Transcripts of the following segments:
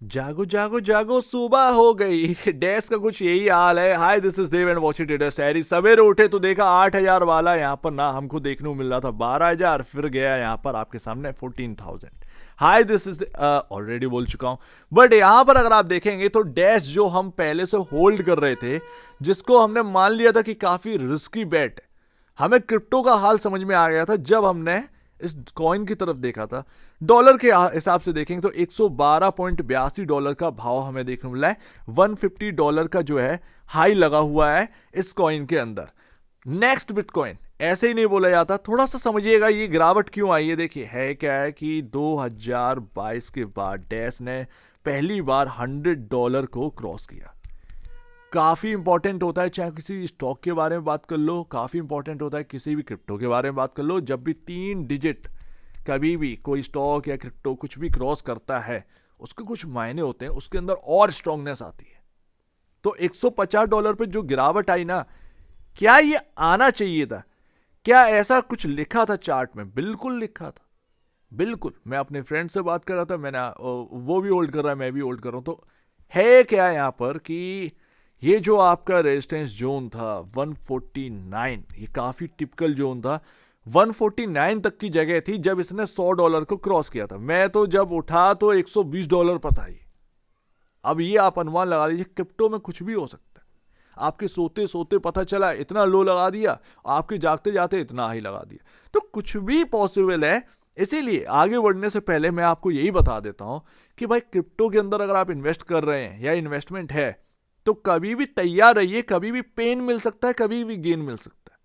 जागो जागो जागो सुबह हो गई। डेस्क का कुछ यही हाल है। Hi this is Dev and watching trader सैरी। सवेरे उठे तो देखा 8,000 वाला यहाँ पर ना हमको देखने को मिल रहा था 12,000, फिर गया यहाँ पर आपके सामने 14,000। हाय दिस इज ऑलरेडी बोल चुका हूँ। बट यहाँ पर अगर आप देखेंगे तो डैश जो हम पहले से होल्ड कर रहे थे, जिसको हमने मान लिया था कि काफी रिस्की बेट, हमें क्रिप्टो का हाल समझ में आ गया था जब हमने इस कॉइन की तरफ देखा था। डॉलर के हिसाब से देखेंगे तो $112.82 का भाव हमें देखने मिला है। $150 का जो है हाई लगा हुआ है इस कॉइन के अंदर। नेक्स्ट बिटकॉइन ऐसे ही नहीं बोला जाता, थोड़ा सा समझिएगा ये गिरावट क्यों आई है। देखिए है क्या है कि 2022 के बाद डैश ने पहली बार $100 को क्रॉस किया। काफ़ी इंपॉर्टेंट होता है, चाहे किसी स्टॉक के बारे में बात कर लो, काफ़ी इंपॉर्टेंट होता है किसी भी क्रिप्टो के बारे में बात कर लो। जब भी 3 डिजिट कभी भी कोई स्टॉक या क्रिप्टो कुछ भी क्रॉस करता है, उसके कुछ मायने होते हैं, उसके अंदर और स्ट्रांगनेस आती है। तो $150 पे जो गिरावट आई ना, क्या ये आना चाहिए था? क्या ऐसा कुछ लिखा था चार्ट में? बिल्कुल लिखा था, बिल्कुल। मैं अपने फ्रेंड से बात कर रहा था, मैंने वो भी होल्ड कर रहा है, मैं भी होल्ड कर रहा हूं। तो है क्या यहां पर कि ये जो आपका रेजिस्टेंस जोन था 149, ये काफी टिपिकल जोन था। 149 तक की जगह थी जब इसने $100 को क्रॉस किया था। मैं तो जब उठा तो $120 पर था ये। अब ये आप अनुमान लगा लीजिए, क्रिप्टो में कुछ भी हो सकता है। आपके सोते सोते पता चला इतना लो लगा दिया, आपके जागते जाते इतना हाई लगा दिया, तो कुछ भी पॉसिबल है। इसीलिए आगे बढ़ने से पहले मैं आपको यही बता देता हूं कि भाई क्रिप्टो के अंदर अगर आप इन्वेस्ट कर रहे हैं या इन्वेस्टमेंट है, तो कभी भी तैयार रहिए, कभी भी पेन मिल सकता है, कभी भी गेन मिल सकता है।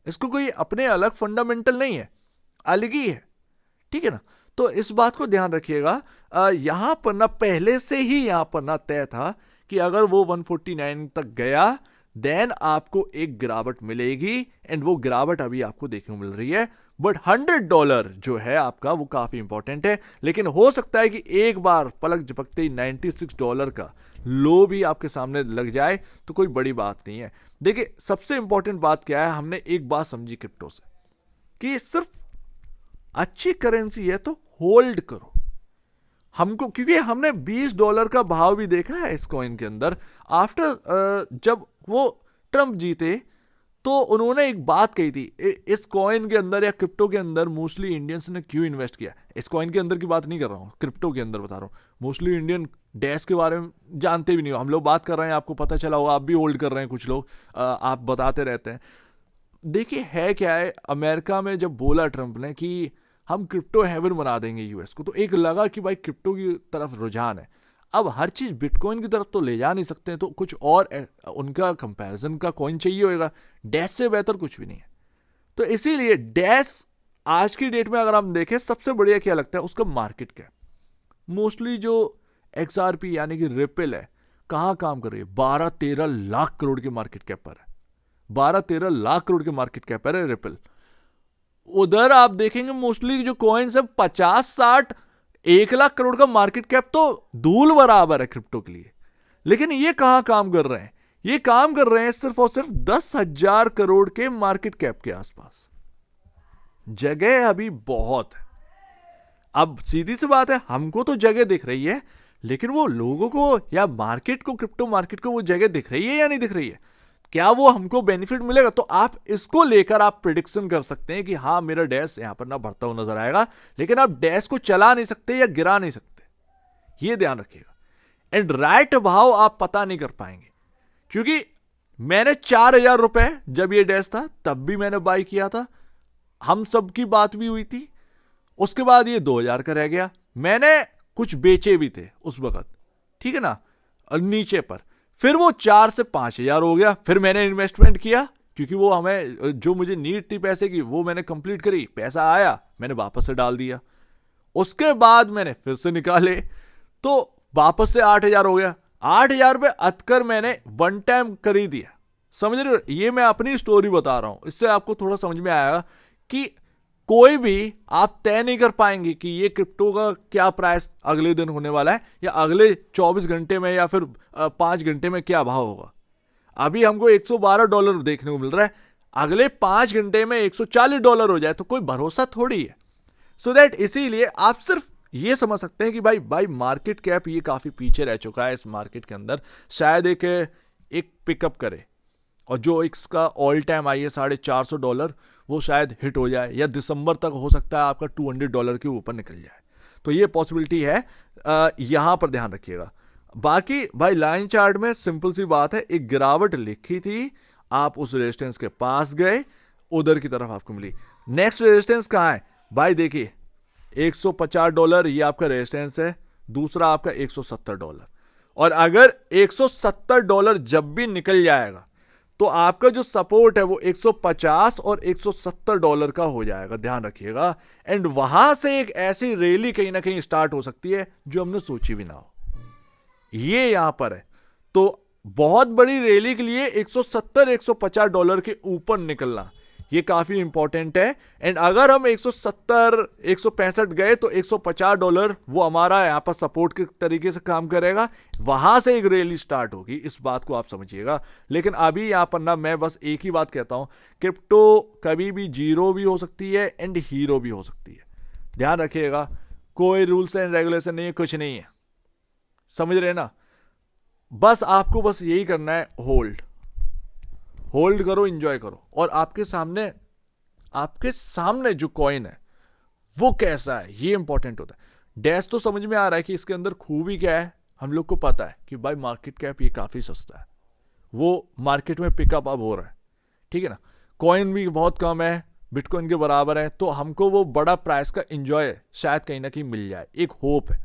इसको कोई अपने अलग फंडामेंटल नहीं है, अलग ही है, ठीक है ना। तो इस बात को ध्यान रखिएगा। यहां पर ना पहले से ही यहां पर ना तय था कि अगर वो 149 तक गया देन आपको एक गिरावट मिलेगी, एंड वो गिरावट अभी आपको देखने को मिल रही है। बट $100 जो है आपका वो काफी इंपॉर्टेंट है। लेकिन हो सकता है कि एक बार पलक झपकते ही $96 का लो भी आपके सामने लग जाए, तो कोई बड़ी बात नहीं है। देखिए सबसे इंपॉर्टेंट बात क्या है, हमने एक बात समझी क्रिप्टो से कि सिर्फ अच्छी करेंसी है तो होल्ड करो। हमको क्योंकि हमने $20 का भाव भी देखा है इस कॉइन के अंदर। आफ्टर जब वो ट्रंप जीते तो उन्होंने एक बात कही थी, इस कॉइन के अंदर या क्रिप्टो के अंदर मोस्टली इंडियंस ने क्यों इन्वेस्ट किया। इस कॉइन के अंदर की बात नहीं कर रहा हूं, क्रिप्टो के अंदर बता रहा हूं। मोस्टली इंडियन डैश के बारे में जानते भी नहीं हो, हम लोग बात कर रहे हैं, आपको पता चला होगा, आप भी होल्ड कर रहे हैं, कुछ लोग आप बताते रहते हैं। देखिए है क्या है, अमेरिका में जब बोला ट्रंप ने कि हम क्रिप्टो हेवन बना देंगे यूएस को, तो एक लगा कि भाई क्रिप्टो की तरफ रुझान है। अब हर चीज बिटकॉइन की तरफ तो ले जा नहीं सकते हैं, तो कुछ और उनका कंपैरिजन का कॉइन चाहिए होगा। डैश से बेहतर कुछ भी नहीं है। तो इसीलिए डैश आज की डेट में अगर हम देखें, सबसे बढ़िया क्या लगता है उसका मार्केट क्या। मोस्टली जो XRP यानी कि रिपल है, कहां काम कर रही है? 12-13 लाख करोड़ के मार्केट कैप पर है। 12-13 लाख करोड़ के मार्केट कैप पर है रिपल। उधर आप देखेंगे मोस्टली जो कॉइन्स है 50-60 1 लाख करोड़ का मार्केट कैप, तो धूल बराबर है क्रिप्टो के लिए। लेकिन ये कहां काम कर रहे हैं? ये काम कर रहे हैं सिर्फ और सिर्फ 10,000 करोड़ के मार्केट कैप के आसपास। जगह अभी बहुत है। अब सीधी सी बात है, हमको तो जगह दिख रही है, लेकिन वो लोगों को या मार्केट को, क्रिप्टो मार्केट को वो जगह दिख रही है या नहीं दिख रही है? क्या वो हमको बेनिफिट मिलेगा? तो आप इसको लेकर आप प्रिडिक्शन कर सकते हैं कि हाँ मेरा डैश यहां पर ना बढ़ता हुआ नजर आएगा, लेकिन आप डैश को चला नहीं सकते या गिरा नहीं सकते, ये ध्यान रखिएगा। एंड राइट भाव आप पता नहीं कर पाएंगे, क्योंकि मैंने $4,000 जब ये डैश था तब भी मैंने बाई किया था, हम सब की बात भी हुई थी। उसके बाद ये 2,000 का रह गया, मैंने कुछ बेचे भी थे उस वक्त, ठीक है ना, और नीचे पर फिर वो 4 से 5,000 हो गया। फिर मैंने इन्वेस्टमेंट किया, क्योंकि वो हमें जो मुझे नीड थी पैसे की वो मैंने कंप्लीट करी, पैसा आया, मैंने वापस से डाल दिया। उसके बाद मैंने फिर से निकाले तो वापस से 8,000 हो गया। 8,000 पे अतकर मैंने वन टाइम खरीद दिया। समझ रहे हो? ये मैं अपनी स्टोरी बता रहा हूं, इससे आपको थोड़ा समझ में आएगा कि कोई भी आप तय नहीं कर पाएंगे कि ये क्रिप्टो का क्या प्राइस अगले दिन होने वाला है, या अगले 24 घंटे में या फिर 5 घंटे में क्या भाव होगा। अभी हमको $112 देखने को मिल रहा है, अगले 5 घंटे में $140 हो जाए तो कोई भरोसा थोड़ी है। सो दैट इसीलिए आप सिर्फ ये समझ सकते हैं कि भाई मार्केट कैप ये काफी पीछे रह चुका है इस मार्केट के अंदर, शायद एक पिकअप करे और जो इसका ऑल टाइम आई है $450, वो शायद हिट हो जाए, या दिसंबर तक हो सकता है आपका $200 के ऊपर निकल जाए। तो ये पॉसिबिलिटी है, यहां पर ध्यान रखिएगा। बाकी भाई लाइन चार्ट में सिंपल सी बात है, एक गिरावट लिखी थी, आप उस रेजिस्टेंस के पास गए, उधर की तरफ आपको मिली। नेक्स्ट रेजिस्टेंस कहां है भाई, देखिए $150 ये आपका रेजिस्टेंस है, दूसरा आपका $170। और अगर $170 जब भी निकल जाएगा तो आपका जो सपोर्ट है वो 150 और $170 का हो जाएगा, ध्यान रखिएगा। एंड वहां से एक ऐसी रैली कहीं ना कहीं स्टार्ट हो सकती है जो हमने सोची भी ना हो, ये यहां पर है। तो बहुत बड़ी रैली के लिए $170-150 के ऊपर निकलना ये काफी इंपॉर्टेंट है। एंड अगर हम 165 गए तो $150 वो हमारा यहां पर सपोर्ट के तरीके से काम करेगा, वहां से एक रैली स्टार्ट होगी, इस बात को आप समझिएगा। लेकिन अभी यहां पर ना मैं बस एक ही बात कहता हूं, क्रिप्टो कभी भी जीरो भी हो सकती है एंड हीरो भी हो सकती है, ध्यान रखिएगा। कोई रूल्स एंड रेगुलेशन नहीं है, कुछ नहीं है, समझ रहे ना। बस आपको बस यही करना है, होल्ड करो, एंजॉय करो। और आपके सामने जो कॉइन है वो कैसा है, ये इंपॉर्टेंट होता है। डैश तो समझ में आ रहा है कि इसके अंदर खूबी क्या है, हम लोग को पता है कि भाई मार्केट कैप ये काफी सस्ता है, वो मार्केट में पिकअप अब हो रहा है, ठीक है ना। कॉइन भी बहुत कम है, बिटकॉइन के बराबर है, तो हमको वो बड़ा प्राइस का एंजॉय शायद कहीं ना कहीं मिल जाए, एक होप है,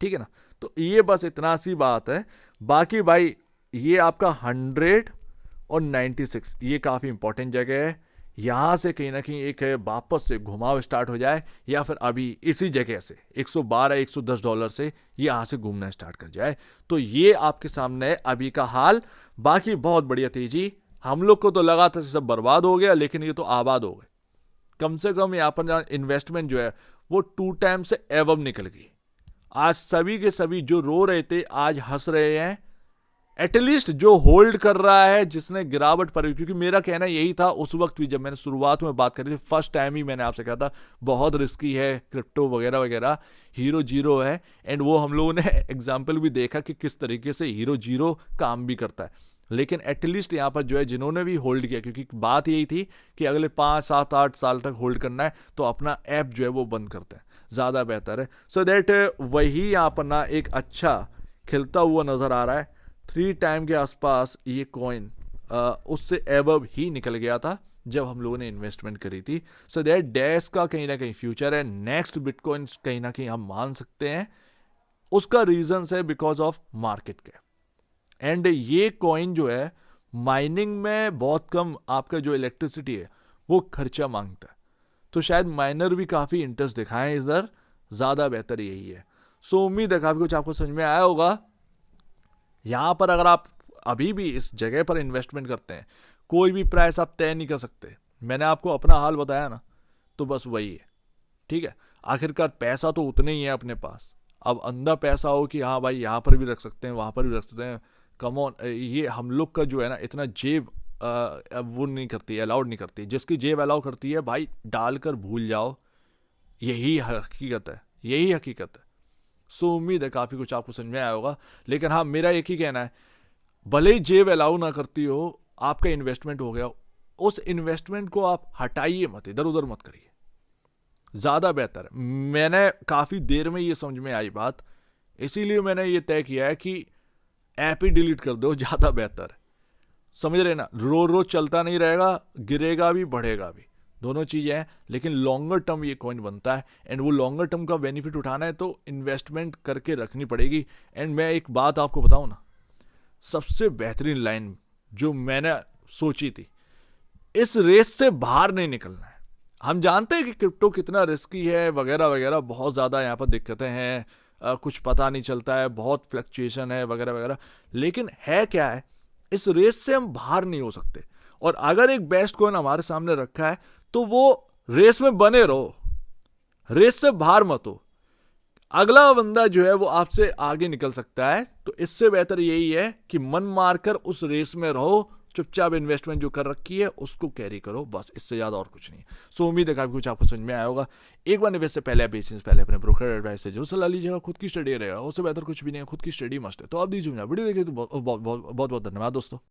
ठीक है ना। तो ये बस इतना सी बात है। बाकी भाई ये आपका 100 और 96 ये काफी इंपॉर्टेंट जगह है, यहां से कहीं ना कहीं एक वापस से घुमाव स्टार्ट हो जाए, या फिर अभी इसी जगह से $112-110 से यहां से घूमना स्टार्ट कर जाए, तो ये आपके सामने है अभी का हाल। बाकी बहुत बढ़िया तेजी, हम लोग को तो लगा था सब बर्बाद हो गया, लेकिन ये तो आबाद हो गए। कम से कम यहाँ पर इन्वेस्टमेंट जो है वो 2 टाइम से एवब निकल गई। आज सभी के सभी जो रो रहे थे आज हंस रहे हैं, एटलीस्ट जो होल्ड कर रहा है, जिसने गिरावट पर, क्योंकि मेरा कहना यही था उस वक्त भी जब मैंने शुरुआत में बात करी थी, फर्स्ट टाइम ही मैंने आपसे कहा था बहुत रिस्की है क्रिप्टो वगैरह वगैरह, हीरो जीरो है। एंड वो हम लोगों ने एग्जाम्पल भी देखा कि किस तरीके से हीरो जीरो काम भी करता है। लेकिन एटलीस्ट यहाँ पर जो है जिन्होंने भी होल्ड किया, क्योंकि बात यही थी कि अगले 5, 7, 8 साल तक होल्ड करना है, तो अपना ऐप जो है वो बंद करते हैं, ज़्यादा बेहतर है। सो दैट वही यहाँ पर ना एक अच्छा खिलता हुआ नज़र आ रहा है। 3 टाइम के आसपास ये कॉइन उससे एबव ही निकल गया था जब हम लोगों ने इन्वेस्टमेंट करी थी। सो दैट डैश का कहीं ना कहीं फ्यूचर है, नेक्स्ट बिटकॉइन कहीं ना कहीं हम मान सकते हैं। उसका रीजन है बिकॉज ऑफ मार्केट के। एंड ये कॉइन जो है माइनिंग में बहुत कम आपका जो इलेक्ट्रिसिटी है वो खर्चा मांगता है, तो शायद माइनर भी काफ़ी इंटरेस्ट दिखाएं इधर, ज़्यादा बेहतर यही है। सो उम्मीद है काफ़ी कुछ आपको समझ में आया होगा। यहाँ पर अगर आप अभी भी इस जगह पर इन्वेस्टमेंट करते हैं, कोई भी प्राइस आप तय नहीं कर सकते, मैंने आपको अपना हाल बताया ना, तो बस वही है, ठीक है। आखिरकार पैसा तो उतना ही है अपने पास, अब अंधा पैसा हो कि हाँ भाई यहाँ पर भी रख सकते हैं, वहाँ पर भी रख सकते हैं, कम ऑन, ये हम लोग का जो है ना इतना जेब वो नहीं करती है, अलाउड नहीं करती। जिसकी जेब अलाउ करती है भाई डालकर भूल जाओ, यही हकीकत है, यही हकीकत है। सो उम्मीद है काफ़ी कुछ आपको समझ में आया होगा। लेकिन हाँ, मेरा एक ही कहना है, भले ही जेब अलाउ ना करती हो, आपका इन्वेस्टमेंट हो गया, उस इन्वेस्टमेंट को आप हटाइए मत, इधर उधर मत करिए, ज़्यादा बेहतर है। मैंने काफ़ी देर में ये समझ में आई बात, इसीलिए मैंने ये तय किया है कि ऐप ही डिलीट कर दो, ज़्यादा बेहतर है। समझ रहे ना, रोज चलता नहीं रहेगा, गिरेगा भी बढ़ेगा भी, दोनों चीज़ें हैं। लेकिन लॉन्गर टर्म ये कॉइन बनता है, एंड वो लॉन्गर टर्म का बेनिफिट उठाना है तो इन्वेस्टमेंट करके रखनी पड़ेगी। एंड मैं एक बात आपको बताऊं ना, सबसे बेहतरीन लाइन जो मैंने सोची थी, इस रेस से बाहर नहीं निकलना है। हम जानते हैं कि क्रिप्टो कितना रिस्की है वगैरह वगैरह, बहुत ज़्यादा यहाँ पर दिक्कतें हैं, कुछ पता नहीं चलता है, बहुत फ्लक्चुएशन है वगैरह वगैरह। लेकिन है क्या है, इस रेस से हम बाहर नहीं हो सकते। और अगर एक बेस्ट कॉइन हमारे सामने रखा है तो वो रेस में बने रहो, रेस से बाहर मत हो। अगला बंदा जो है वो आपसे आगे निकल सकता है, तो इससे बेहतर यही है कि मन मारकर उस रेस में रहो, चुपचाप इन्वेस्टमेंट जो कर रखी है उसको कैरी करो, बस इससे ज़्यादा और कुछ नहीं। सो उम्मीद है काफ़ी कुछ आपको समझ में आया होगा। एक बार निवेश से पहले, आप बेचने से पहले अपने ब्रोकर एडवाइस से जरूर सलाह लीजिएगा। खुद की स्टडी रहेगा, उससे बेहतर कुछ भी नहीं है, खुद की स्टडी मस्ट है। तो अब दीजिए वीडियो देखिए तो बहुत बहुत धन्यवाद दोस्तों।